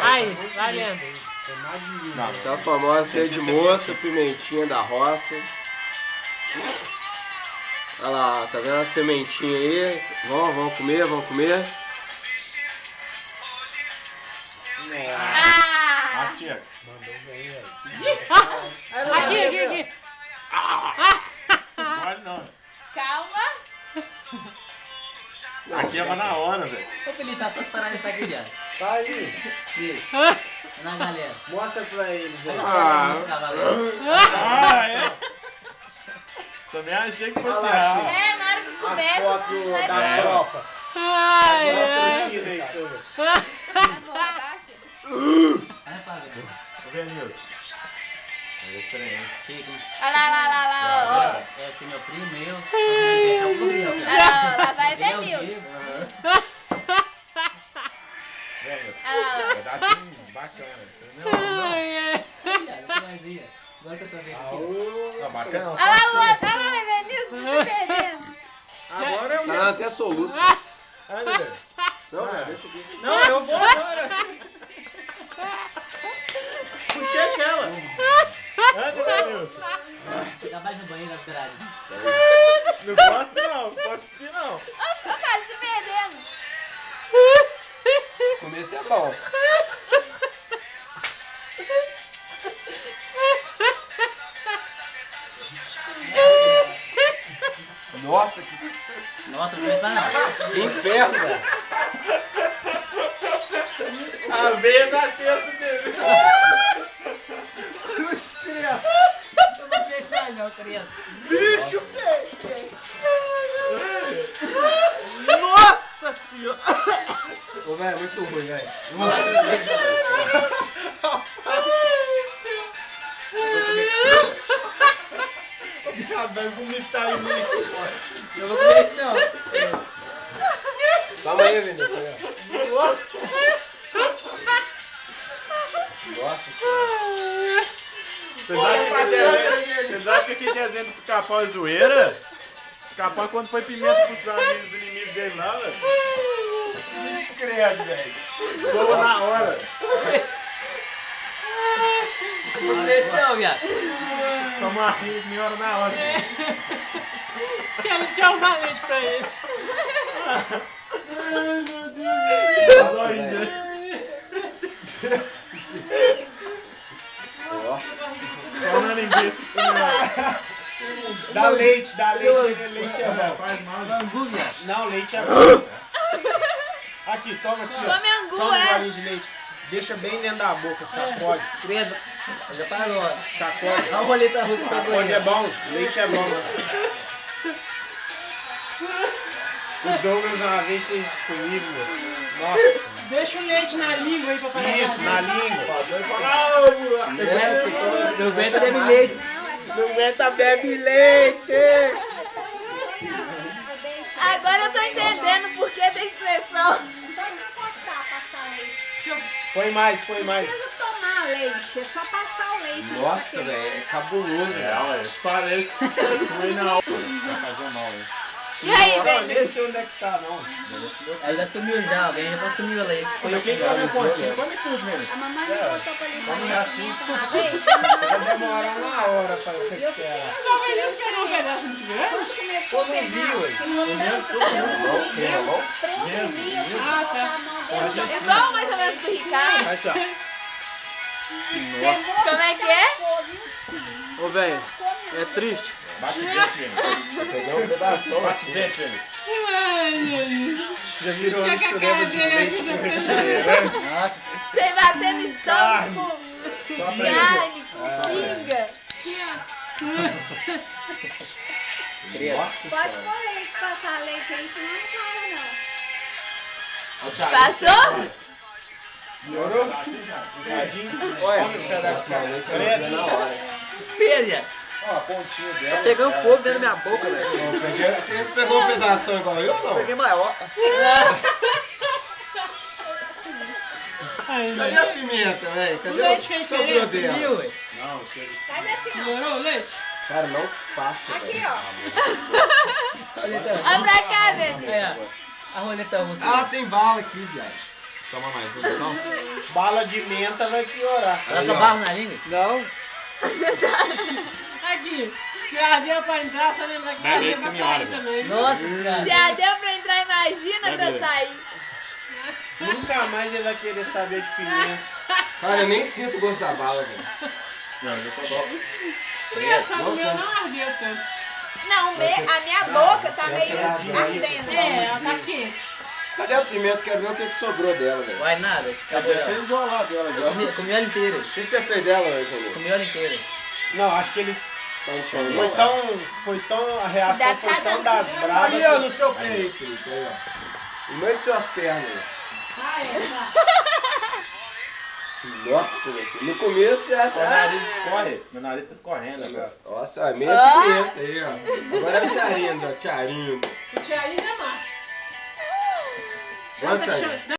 Aí, valendo. Essa famosa teia de moça, pimentinha da roça. Olha lá, tá vendo a sementinha aí? Vamos comer, vamos comer. Mastiga. Aqui. Pode não. Calma. Aqui é na hora, velho. Ô Felipe, tá só parar isso aqui, viado. Tá aí. Na galera. Mostra pra eles aí. É? Também achei que fosse Olha lá, real. É, na hora que As começa, fotos sai da pra- tropa. Ai, Mostra o ai. Chile aí, seu. Amor, abaixa. Vai pra ver. Ô, Venilson. É estranho. Olha lá, ó. É, tem meu primo, meu. É o Gabriel, Olha lá, vai ver, Gabriel, viu? Diego. Venilson. Olha lá. Pedacinho bacana. Entendeu? Ai, ai. Viado, você vai ver. Agora que eu tô vendo aqui. Tá bacana? Olha lá o outro. Olha lá, Venilson, tá perdendo. Agora eu Tá até soluço. Ai, meu Deus. Não, cara, deixa aqui. Não, eu vou agora. Puxei ela. Anda, Venilson. Fica mais no banheiro, as grades. Não posso não, posso ir não. Ô, cara, se perdendo. Começo é bom. Nossa, que Nossa, não pensa não. inferno, velho. A veia da testa dele. Eu não pensar não, criança. Bicho, velho. Nossa senhora. Ô, velho, é muito ruim, velho. Vai vomitar em mim. Eu vou comer isso não. Calma aí, Vinícius. Nossa. Vocês acham que aqui tem exemplo do Capão é zoeira? O Capão quando foi pimenta pros amigos, os inimigos dele lá, velho. Credo, velho. Boa na hora. Não comer isso não, viado. Tomou uma filha de hora na hora. Quero dar um valente pra ele. Falando em besta. Dá leite, leite é bom. Faz mal. Angu, viado. Não, leite é bom. Aqui, toma aqui, ó. Come angu, Toma um é. golinho de leite. Deixa bem dentro da boca, sacode. Credo. Já parou, ó. Sacode. Olha o roleta russa que pegou Sacode aí. é bom, leite é bom. O Douglas uma vez fez isso comigo, meu. Nossa. Deixa o leite na língua aí pra fazer. Isso, na língua. Não aguenta beber leite. Não aguenta, bebe leite. Agora eu tô entendendo por que da expressão. Põe mais, põe mais. Não precisa tomar leite, é só passar o leite. Nossa, velho, é cabuloso. Ué, parece que foi não. Vai fazer mal, hein? E aí, Não, Venilson? nem sei onde é que tá, não. Aí já sumiu já, alguém já consumiu ela aí. Olha, quem come a pontinha, come tudo, velho. A mamãe me botou pra limpar Vamos a assim. uma vez. Vai demorar uma hora pra recuperar. Não, ele esperou um pedaço de tiver? Pô, não viu, ué. Ah, certo. Igual mais ou menos do Ricardo. Vai, só. Como é que é? Ô, velho, é triste. Bate dentro, velho. Peguei um pedaço. Bate dentro, velho. Ai, Jesus. Já virou Fica com a mistureba cara de dele leite aqui com na refrigerante. Nossa. Você batendo estômago Só com pra carne, com pinga. Nossa, Pode pôr leite, passar leite aí, senão não sai, não. Passou? melhorou? Olha, um pedaço de carne na hora. Filha. Ó, a pontinha dela. Tá pegando fogo dentro da minha boca, velho. Você pegou um pedaço igual eu, não? Peguei maior. Ai, Cadê a pimenta, velho? O Cadê leite fez sobrou diferença, dela? Viu, ué? Não, chega. Faz assim, ó. melhorou o leite? Cara, não faça, Aqui, velho. ó. Roleta Olha pra cá, Venilson. É, a roleta russa. Ah, tem bala aqui, viado. Toma mais um, então. Bala de menta vai piorar. Ela tá barro na língua? Não. Aqui, se ardeu pra entrar, só lembra que Bebe aí ardeu que pra me sair olha, também. Nossa, Se cara. deu pra entrar, imagina Vai, pra beleza. sair. Nunca mais ele vai querer saber de pimenta. Cara, eu nem sinto o gosto da bala, velho. Não, eu tô bom. Engraçado, o meu não ardeu tanto. Não, a minha boca tá meio ardendo. É, ela tá quente. Cadê a pimenta? Quero ver o que sobrou dela, velho. Vai nada. Acabou Você ela. fez isolar dela já. Comi ela inteira. O que você fez dela, Antônio? Comi ela inteira. Não, acho que ele foi tão, a reação Dá foi tão cada das dia. bravas. Ali, ó, no seu peito, Felipe, aí, ó. No meio de suas pernas. Ai, tá. Nossa, meu filho. No começo você acha... Meu nariz escorre. Meu nariz tá escorrendo agora. Nossa, é meia Ah. pimenta aí, ó. Agora é o Tiarinho, ó. Tiarinho. O Tiarinho é macho. Olha o Tiarinho.